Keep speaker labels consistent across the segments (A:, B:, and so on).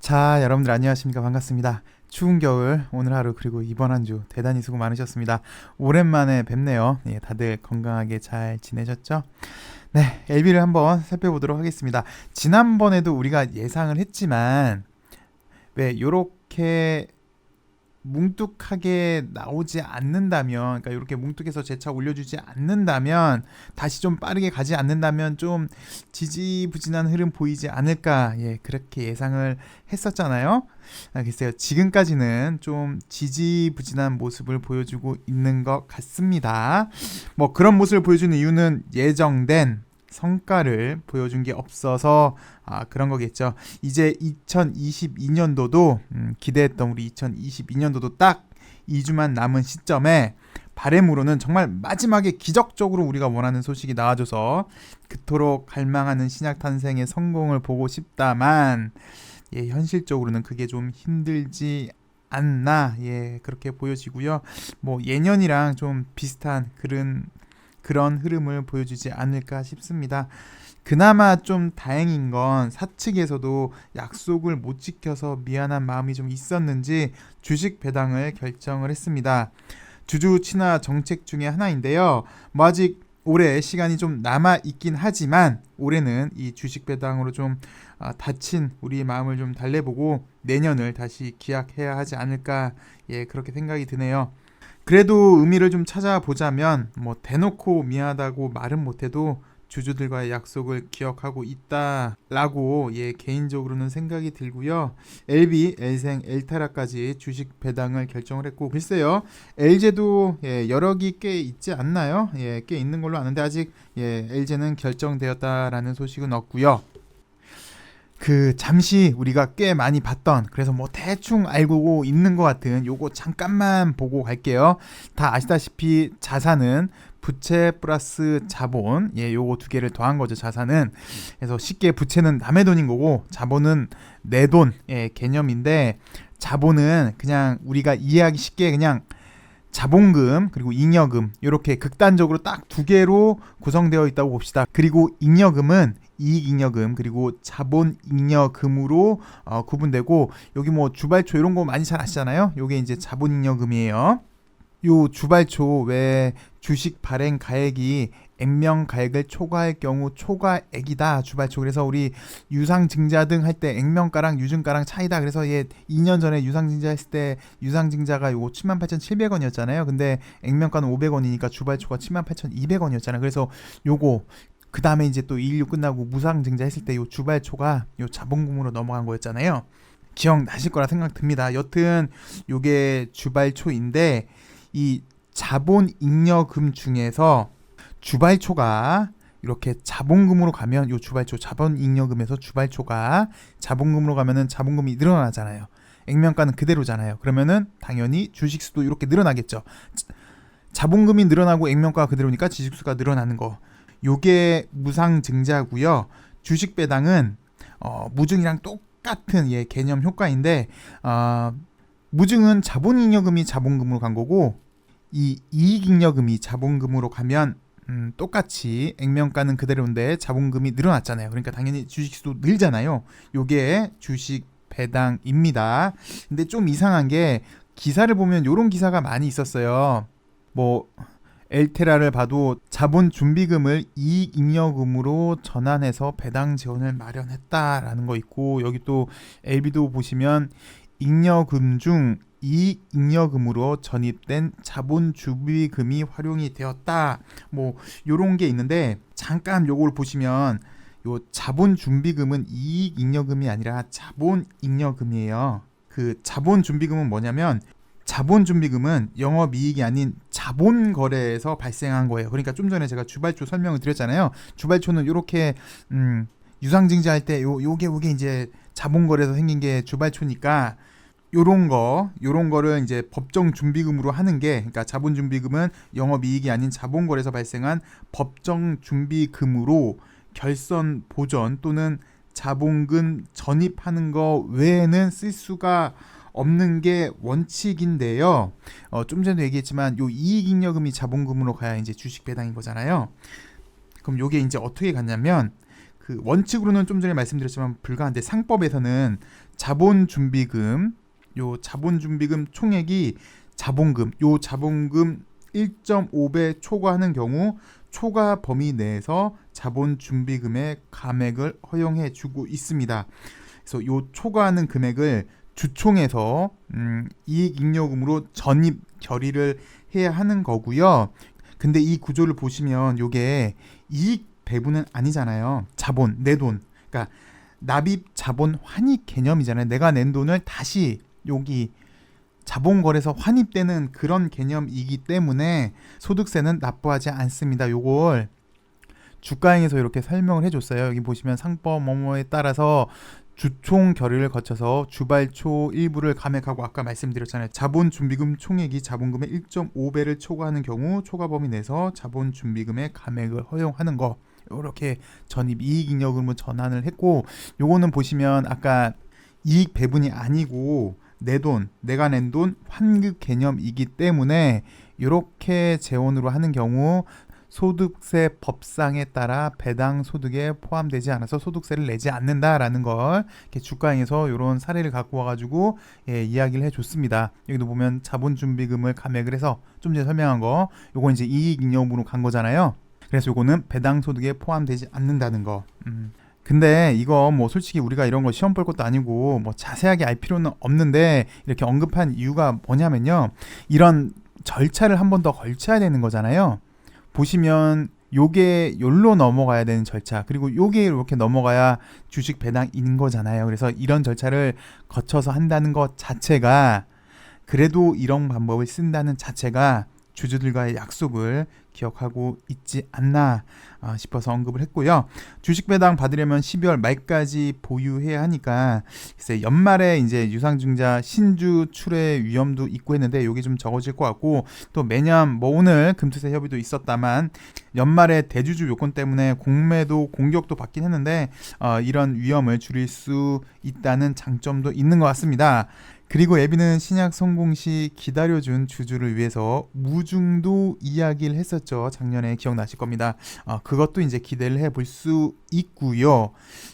A: 자, 여러분들 안녕하십니까? 반갑습니다. 추운 겨울 오늘 하루 그리고 이번 한 주 대단히 수고 많으셨습니다. 오랜만에 뵙네요. 예, 다들 건강하게 잘 지내셨죠? 네, LB를 한번 살펴보도록 하겠습니다. 지난번에도 우리가 예상을 했지만 왜 요렇게 뭉뚝하게 나오지 않는다면, 그러니까 이렇게 뭉뚝해서 재차 올려주지 않는다면, 다시 좀 빠르게 가지 않는다면 좀 지지부진한 흐름 보이지 않을까, 예, 그렇게 예상을 했었잖아요. 글쎄요, 지금까지는 좀 지지부진한 모습을 보여주고 있는 것 같습니다. 뭐 그런 모습을 보여주는 이유는 예정된 성과를 보여준 게 없어서 그런 거겠죠. 이제 2022년도도 기대했던 우리 2022년도도 딱 2주만 남은 시점에 바램으로는 정말 마지막에 기적적으로 우리가 원하는 소식이 나와줘서 그토록 갈망하는 신약 탄생의 성공을 보고 싶다만, 예, 현실적으로는 그게 좀 힘들지 않나, 예, 그렇게 보여지고요. 뭐 예년이랑 좀 비슷한 그런 흐름을 보여주지 않을까 싶습니다. 그나마 좀 다행인 건 사측에서도 약속을 못 지켜서 미안한 마음이 좀 있었는지 주식 배당을 결정을 했습니다. 주주 친화 정책 중에 하나인데요. 뭐 아직 올해 시간이 좀 남아 있긴 하지만 올해는 이 주식 배당으로 좀 다친 우리의 마음을 좀 달래보고 내년을 다시 기약해야 하지 않을까, 예, 그렇게 생각이 드네요. 그래도 의미를 좀 찾아보자면 뭐 대놓고 미안하다고 말은 못해도 주주들과의 약속을 기억하고 있다라고, 예, 개인적으로는 생각이 들고요. LB, 엘생, 엘타라까지 주식 배당을 결정을 했고, 글쎄요, LG도 예, 여력이 꽤 있지 않나요? 예, 꽤 있는 걸로 아는데 아직, 예, LG는 결정되었다라는 소식은 없고요. 잠시 우리가 꽤 많이 봤던, 그래서 뭐 대충 알고 있는 것 같은 요거 잠깐만 보고 갈게요. 다 아시다시피 자산은 부채 플러스 자본, 예, 요거 두 개를 더한 거죠. 자산은, 그래서 쉽게 부채는 남의 돈인 거고 자본은 내 돈, 예, 개념인데, 자본은 그냥 우리가 이해하기 쉽게 그냥 자본금 그리고 잉여금, 이렇게 극단적으로 딱 두 개로 구성되어 있다고 봅시다. 그리고 잉여금은 이익잉여금 그리고 자본잉여금으로 구분되고, 여기 뭐 주발초 이런 거 많이 잘 아시잖아요. 요게 이제 자본잉여금이에요. 요 주발초 외 주식 발행 가액이 액면 가액을 초과할 경우 초과액이다, 주발초. 그래서 우리 유상증자 등 할 때 액면가랑 유증가랑 차이다. 그래서 얘 2년 전에 유상증자 했을 때 유상증자가 요거 78,700원이었잖아요. 근데 액면가는 500원이니까 주발초가 78,200원이었잖아요. 그래서 요거 그 다음에 이제 또 216 끝나고 무상증자 했을 때 요 주발초가 요 자본금으로 넘어간 거였잖아요. 기억나실 거라 생각됩니다. 여튼 요게 주발초인데, 이 자본잉여금 중에서 주발초가 이렇게 자본금으로 가면, 요 주발초 자본잉여금에서 주발초가 자본금으로 가면은 자본금이 늘어나잖아요. 액면가는 그대로잖아요. 그러면은 당연히 주식수도 이렇게 늘어나겠죠. 자본금이 늘어나고 액면가가 그대로니까 지식수가 늘어나는 거. 요게 무상증자고요. 주식 배당은 무증이랑 똑같은, 예, 개념 효과인데, 무증은 자본잉여금이 자본금으로 간 거고, 이 이익잉여금이 자본금으로 가면 똑같이 액면가는 그대로인데 자본금이 늘어났잖아요. 그러니까 당연히 주식수도 늘잖아요. 요게 주식 배당입니다. 근데 좀 이상한 게, 기사를 보면 요런 기사가 많이 있었어요. 뭐 엘테라를 봐도 자본 준비금을 이익잉여금으로 전환해서 배당 지원을 마련했다라는 거 있고, 여기 또 LB도 보시면 잉여금 중 이익잉여금으로 전입된 자본 준비금이 활용이 되었다, 뭐 요런 게 있는데, 잠깐 요걸 보시면 요 자본 준비금은 이익잉여금이 아니라 자본잉여금이에요. 그 자본 준비금은 뭐냐면, 자본 준비금은 영업이익이 아닌 자본 거래에서 발생한 거예요. 그러니까 좀 전에 제가 주발초 설명을 드렸잖아요. 주발초는 이렇게 유상증자할 때 요게 이제 자본 거래에서 생긴 게 주발초니까, 요런 거를 이제 법정 준비금으로 하는 게, 그러니까 자본 준비금은 영업이익이 아닌 자본 거래에서 발생한 법정 준비금으로 결선 보전 또는 자본금 전입하는 거 외에는 쓸 수가 없는 게 원칙인데요. 좀 전에 얘기했지만 요 이익잉여금이 자본금으로 가야 이제 주식 배당인 거잖아요. 그럼 요게 이제 어떻게 갔냐면, 그 원칙으로는 좀 전에 말씀드렸지만 불가한데 상법에서는 자본준비금 요 자본준비금 총액이 자본금 요 자본금 1.5배 초과하는 경우 초과 범위 내에서 자본준비금의 감액을 허용해 주고 있습니다. 그래서 요 초과하는 금액을 주총에서 이익잉여금으로 전입 결의를 해야 하는 거고요. 근데 이 구조를 보시면 요게 이익 배분은 아니잖아요. 자본, 내 돈. 그러니까 납입 자본 환입 개념이잖아요. 내가 낸 돈을 다시 여기 자본거래소 환입되는 그런 개념이기 때문에 소득세는 납부하지 않습니다. 요걸 주가행에서 이렇게 설명을 해줬어요. 여기 보시면 상법 뭐뭐에 따라서 주총 결의를 거쳐서 주발초 일부를 감액하고 아까 말씀드렸잖아요. 자본준비금 총액이 자본금의 1.5배를 초과하는 경우 초과 범위 내에서 자본준비금의 감액을 허용하는 거. 이렇게 전입 이익잉여금으로 전환을 했고 요거는 보시면 아까 이익 배분이 아니고 내 돈, 내가 낸 돈 환급 개념이기 때문에 이렇게 재원으로 하는 경우 소득세 법상에 따라 배당 소득에 포함되지 않아서 소득세를 내지 않는다라는 걸 이렇게 주가행에서 이런 사례를 갖고 와가지고 이야기를 해줬습니다. 여기도 보면 자본준비금을 감액을 해서 좀 전에 설명한 거, 요거 이제 이익잉여금으로 간 거잖아요. 그래서 요거는 배당 소득에 포함되지 않는다는 거. 근데 이거 뭐 솔직히 우리가 이런 거 시험 볼 것도 아니고 뭐 자세하게 알 필요는 없는데 이렇게 언급한 이유가 뭐냐면요. 이런 절차를 한 번 더 걸쳐야 되는 거잖아요. 보시면 요게 요로 넘어가야 되는 절차 그리고 요게 이렇게 넘어가야 주식 배당인 거잖아요. 그래서 이런 절차를 거쳐서 한다는 것 자체가 그래도 이런 방법을 쓴다는 자체가 주주들과의 약속을 기억하고 있지 않나 싶어서 언급을 했고요. 주식 배당 받으려면 12월 말까지 보유해야 하니까 글쎄 연말에 이제 유상증자 신주 출회 위험도 있고 했는데 여기 좀 적어질 것 같고 또 매년 뭐 오늘 금투세 협의도 있었다만 연말에 대주주 요건 때문에 공매도 공격도 받긴 했는데 이런 위험을 줄일 수 있다는 장점도 있는 것 같습니다. 그리고 에비는 신약 성공 시 기다려준 주주를 위해서 무중도 이야기를 했었죠. 작년에 기억나실 겁니다. 그것도 이제 기대를 해볼 수 있고요.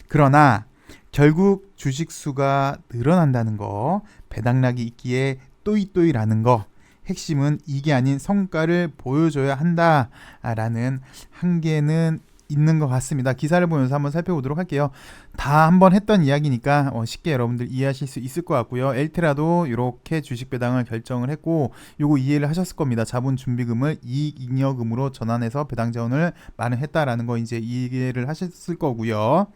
A: 그러나 결국 주식 수가 늘어난다는 거, 배당락이 있기에 또이또이라는 거, 핵심은 이게 아닌 성과를 보여줘야 한다라는 한계는 있는 것 같습니다. 기사를 보면서 한번 살펴보도록 할게요. 다 한번 했던 이야기니까 쉽게 여러분들 이해하실 수 있을 것 같고요. 엘테라도 이렇게 주식 배당을 결정을 했고 요거 이해를 하셨을 겁니다. 자본준비금을 이익잉여금으로 전환해서 배당 자원을 마련했다라는 거 이제 이해를 하셨을 거고요.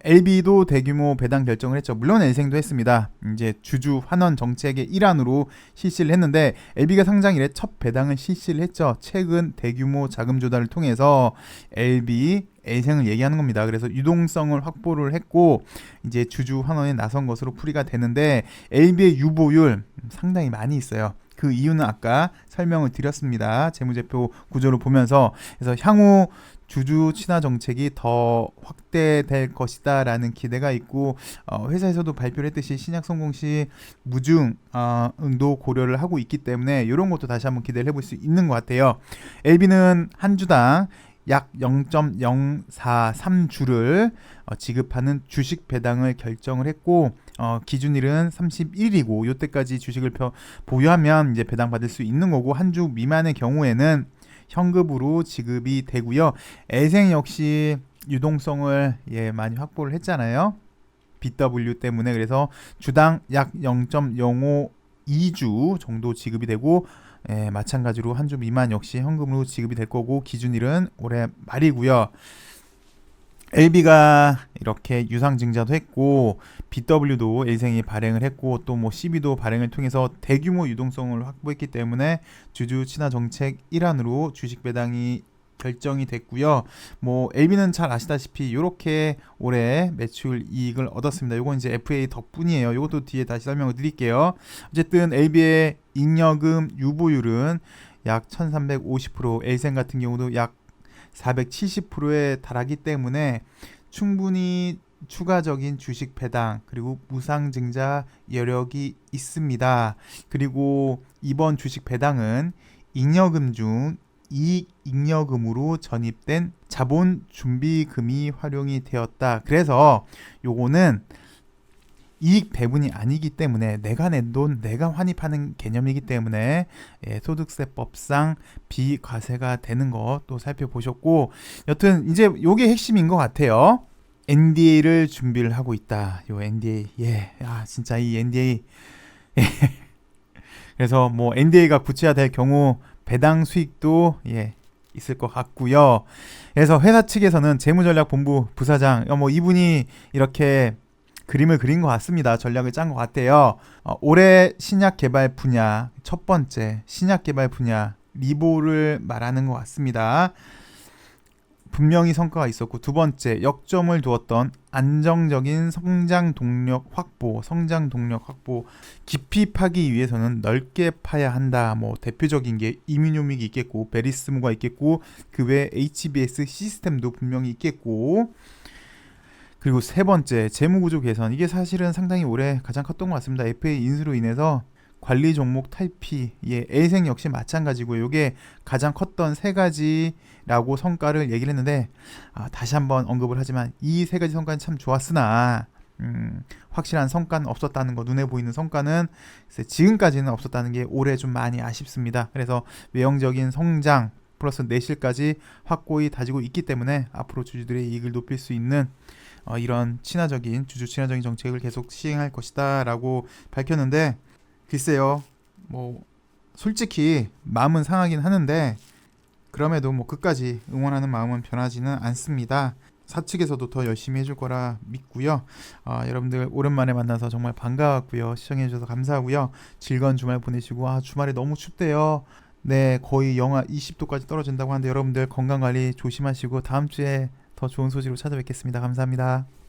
A: LB도 대규모 배당 결정을 했죠. 물론 엘생도 했습니다. 이제 주주 환원 정책의 일환으로 실시를 했는데 LB가 상장 이래 첫 배당을 실시를 했죠. 최근 대규모 자금 조달을 통해서 LB A생을 얘기하는 겁니다. 그래서 유동성을 확보를 했고 이제 주주 환원에 나선 것으로 풀이가 되는데 LB의 유보율 상당히 많이 있어요. 그 이유는 아까 설명을 드렸습니다. 재무제표 구조를 보면서 그래서 향후 주주 친화 정책이 더 확대될 것이다 라는 기대가 있고 회사에서도 발표를 했듯이 신약 성공 시 무중도 고려를 하고 있기 때문에 이런 것도 다시 한번 기대를 해볼 수 있는 것 같아요. LB는 한 주당 약 0.043주를 지급하는 주식 배당을 결정을 했고 기준일은 31일이고 이때까지 주식을 보유하면 이제 배당 받을 수 있는 거고 한 주 미만의 경우에는 현금으로 지급이 되고요. 애생 역시 유동성을 많이 확보를 했잖아요. BW 때문에 그래서 주당 약 0.052주 정도 지급이 되고 마찬가지로 한 주 미만 역시 현금으로 지급이 될 거고 기준일은 올해 말이고요. LB가 이렇게 유상증자도 했고 BW도 A생이 발행을 했고 또 뭐 CB도 발행을 통해서 대규모 유동성을 확보했기 때문에 주주 친화 정책 일환으로 주식 배당이 결정이 됐고요. 뭐 LB는 잘 아시다시피 이렇게 올해 매출 이익을 얻었습니다. 이건 이제 FA 덕분이에요. 이것도 뒤에 다시 설명을 드릴게요. 어쨌든 LB의 잉여금 유보율은 약 1350%, A생 같은 경우도 약 470%에 달하기 때문에 충분히 추가적인 주식 배당 그리고 무상증자 여력이 있습니다. 그리고 이번 주식 배당은 잉여금 중 이익 잉여금으로 전입된 자본 준비금이 활용이 되었다. 그래서 요거는 이익 배분이 아니기 때문에 내가 낸 돈 내가 환입하는 개념이기 때문에 소득세법상 비과세가 되는 거 또 살펴보셨고, 여튼 이제 요게 핵심인 것 같아요. NDA를 준비를 하고 있다. 요 NDA, 진짜 이 NDA 그래서 뭐 NDA가 구체화될 경우 배당 수익도 있을 것 같고요. 그래서 회사 측에서는 재무전략본부 부사장 뭐 이분이 이렇게 그림을 그린 것 같습니다. 전략을 짠 것 같아요. 올해 신약 개발 분야, 첫 번째 신약 개발 분야 리보를 말하는 것 같습니다. 분명히 성과가 있었고, 두 번째 역점을 두었던 안정적인 성장 동력 확보. 깊이 파기 위해서는 넓게 파야 한다. 뭐 대표적인 게 이뮤노믹이 있겠고, 베리스모가 있겠고, 그 외에 HBS 시스템도 분명히 있겠고, 그리고 세 번째 재무구조 개선. 이게 사실은 상당히 올해 가장 컸던 것 같습니다. FA 인수로 인해서 관리 종목 탈피, A생 역시 마찬가지고, 이게 가장 컸던 세 가지라고 성과를 얘기를 했는데, 다시 한번 언급을 하지만 이 세 가지 성과는 참 좋았으나 확실한 성과는 없었다는 거, 눈에 보이는 성과는 지금까지는 없었다는 게 올해 좀 많이 아쉽습니다. 그래서 외형적인 성장 플러스 내실까지 확고히 다지고 있기 때문에 앞으로 주주들의 이익을 높일 수 있는 이런 주주 친화적인 정책을 계속 시행할 것이다 라고 밝혔는데, 글쎄요, 뭐 솔직히 마음은 상하긴 하는데 그럼에도 뭐 끝까지 응원하는 마음은 변하지는 않습니다. 사측에서도 더 열심히 해줄 거라 믿고요. 여러분들 오랜만에 만나서 정말 반가웠고요. 시청해주셔서 감사하고요. 즐거운 주말 보내시고, 주말에 너무 춥대요. 네, 거의 영하 20도까지 떨어진다고 하는데 여러분들 건강관리 조심하시고 다음 주에 더 좋은 소식으로 찾아뵙겠습니다. 감사합니다.